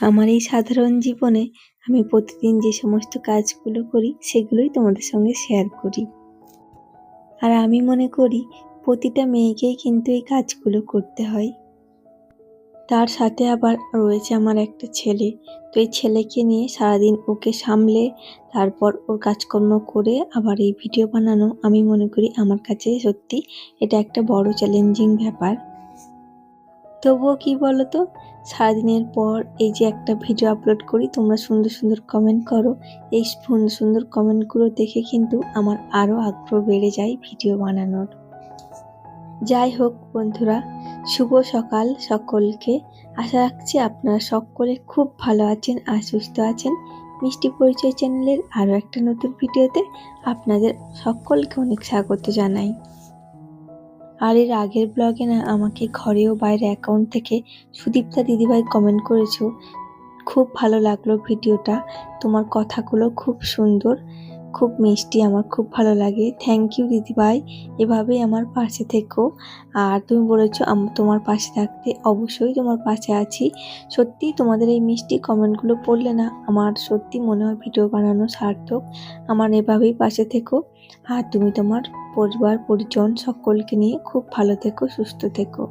আমার এই সাধারণ জীবনে আমি প্রতিদিন যে সমস্ত কাজগুলো করি সেগুলোই তোমাদের সঙ্গে শেয়ার করি। আর আমি মনে করি প্রতিটা মেয়েকেই কিন্তু এই কাজগুলো করতে হয়। তার সাথে আবার রয়েছে আমার একটা ছেলে। তো এই ছেলেকে নিয়ে সারাদিন ওকে সামলে তারপর ওর কাজকর্ম করে আবার এই ভিডিও বানানো, আমি মনে করি আমার কাছে সত্যি এটা একটা বড় চ্যালেঞ্জিং ব্যাপার। তবুও কি বলতো, সারাদিনের পর এই যে একটা ভিডিও আপলোড করি, তোমরা সুন্দর সুন্দর কমেন্ট করো। এই সুন্দর সুন্দর কমেন্টগুলো দেখে কিন্তু আমার আরও আগ্রহ বেড়ে যায় ভিডিও বানানোর। যাই হোক বন্ধুরা, শুভ সকাল সকলকে। আশা রাখছি আপনারা সকলে খুব ভালো আছেন আর সুস্থ আছেন। মিষ্টি পরিচয় চ্যানেলের আরও একটা নতুন ভিডিওতে আপনাদের সকলকে অনেক স্বাগত জানাই। আর এর আগের ব্লগে না আমাকে ঘরে ও বাইরে অ্যাকাউন্ট থেকে সুদীপ্তা দিদিভাই কমেন্ট করেছো, খুব ভালো লাগলো ভিডিওটা, তোমার কথাগুলো খুব সুন্দর, খুব মিষ্টি, আমার খুব ভালো লাগে। থ্যাংক ইউ দিদিভাই, এভাবেই আমার পাশে থেকো। আর তুমি বলেছো তোমার পাশে থাকতে, অবশ্যই তোমার পাশে আছি। সত্যি তোমাদের এই মিষ্টি কমেন্টগুলো পড়লে না আমার সত্যি মনে হয় ভিডিও বানানো সার্থক। আমার এভাবেই পাশে থেকো আর তুমি তোমার পরিবার পরিজন সকলকে নিয়ে খুব ভালো থেকো, সুস্থ থেকো।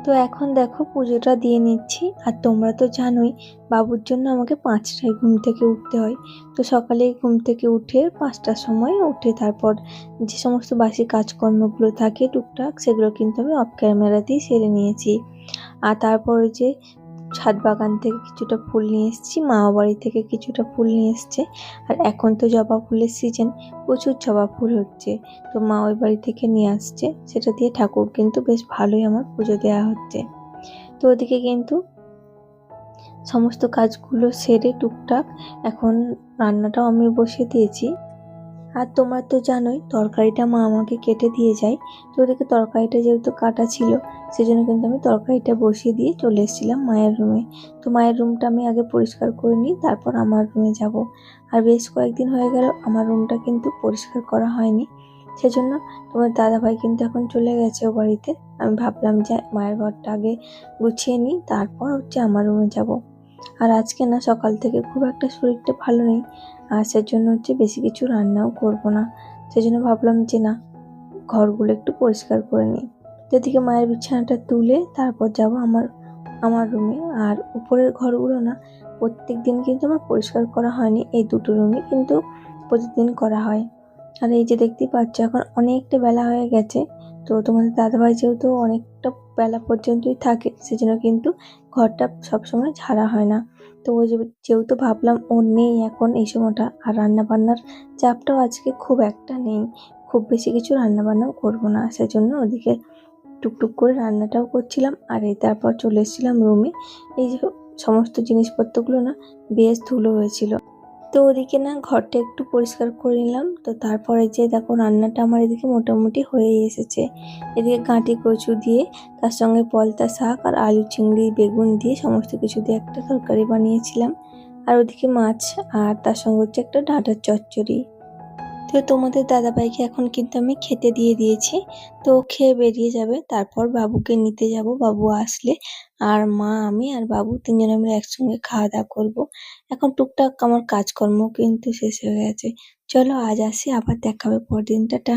তো এখন দেখো পুজোটা দিয়ে নিচ্ছি। আর তোমরা তো জানোই বাবুর জন্য আমাকে 5টায় ঘুম থেকে উঠতে হয়। তো সকালে ঘুম থেকে উঠে 5টার সময় উঠে তারপর যে সমস্ত বাসি কাজকর্মগুলো থাকে টুকটাক সেগুলো কিন্তু আমি অফ ক্যামেরাতেই সেরে নিয়েছি। আর তারপরে যে ছাদ বাগান থেকে কিছুটা ফুল নিয়ে এসেছি, মামা বাড়ি থেকে কিছুটা ফুল নিয়ে এসছে। আর এখন তো জবা ফুলের সিজন, প্রচুর জবা ফুল হচ্ছে। তো মা ওই বাড়ি থেকে নিয়ে আসছে, সেটা দিয়ে ঠাকুর কিন্তু বেশ ভালোই আমার পুজো দেওয়া হচ্ছে। তো ওদিকে কিন্তু সমস্ত কাজগুলো সেরে টুকটাক এখন রান্নাটাও আমি বসিয়ে দিয়েছি। আর তোমরা তো জানোই তরকারিটা মা আমাকে কেটে দিয়ে যায়। তো ওদিকে তরকারিটা যেহেতু কাটা ছিল সেজন্য কিন্তু আমি তরকারিটা বসিয়ে দিয়ে চলে এসেছিলাম মায়ের রুমে। তো মায়ের রুমটা আমি আগে পরিষ্কার করে নিই, তারপর আমার রুমে যাব। আর বেশ কয়েকদিন হয়ে গেল আমার রুমটা কিন্তু পরিষ্কার করা হয়নি, সেজন্য তোমার দাদাভাই কিন্তু এখন চলে গেছে ও বাড়িতে। আমি ভাবলাম যে মায়ের ঘরটা আগে গুছিয়ে নিই, তারপর আমার রুমে যাব। আর আজকে না সকাল থেকে খুব একটা শরীরটা ভালো নেই, আর সেজন্য বেশি কিছু রান্নাও করব না। সেজন্য ভাবলাম যে না, ঘরগুলো একটু পরিষ্কার করে নিই। যেদিকে মায়ের বিছানাটা তুলে তারপর যাব আমার রুমে। আর উপরের ঘরগুলো না প্রত্যেক দিন কিন্তু আমার পরিষ্কার করা হয়নি, এই দুটো রুমই কিন্তু প্রতিদিন করা হয়। আর এই যে দেখতেই পাচ্ছ এখন অনেকটা বেলা হয়ে গেছে। তো তোমাদের দাদাভাই যেহেতু অনেকটা বেলা পর্যন্তই থাকে সেজন্য কিন্তু ঘরটা সবসময় ঝাড়া হয় না। তো ওই যেহেতু ভাবলাম ও নেই এখন এই সময়টা, আর রান্না বান্নার চাপটাও আজকে খুব একটা নেই, খুব বেশি কিছু রান্না বান্নাও করবো না, সেজন্য ওদিকে টুকটুক করে রান্নাটাও করছিলাম। আর এই তারপর চলে এসেছিলাম রুমে। এই যে সমস্ত জিনিসপত্রগুলো না বেশ ধুলো হয়েছিল, তো ওদিকে না ঘরটা একটু পরিষ্কার করে নিলাম। তো তারপরে যে দেখো রান্নাটা আমার এদিকে মোটামুটি হয়ে এসেছে। এদিকে গাঁটি কচু দিয়ে তার সঙ্গে পলতা শাক আর আলু চিংড়ি বেগুন দিয়ে সমস্ত কিছু দিয়ে একটা তরকারি বানিয়েছিলাম। আর ওদিকে মাছ, আর তার সঙ্গে একটা ডাঁটার চচ্চড়ি। তো তোমাদের দাদাভাইকে এখন কিন্তু আমি খেতে দিয়ে দিয়েছি, তো খেয়ে বেরিয়ে যাবে। তারপর বাবুকে নিতে যাব, বাবু আসলে আর মা আমি আর বাবু তিনজনে মিলে একসঙ্গে খাওয়া দাওয়া করবো। এখন টুকটাক আমার কাজকর্ম কিন্তু শেষ হয়ে গেছে। চলো আজ আসি, আবার দেখা হবে পরদিন, টাটা।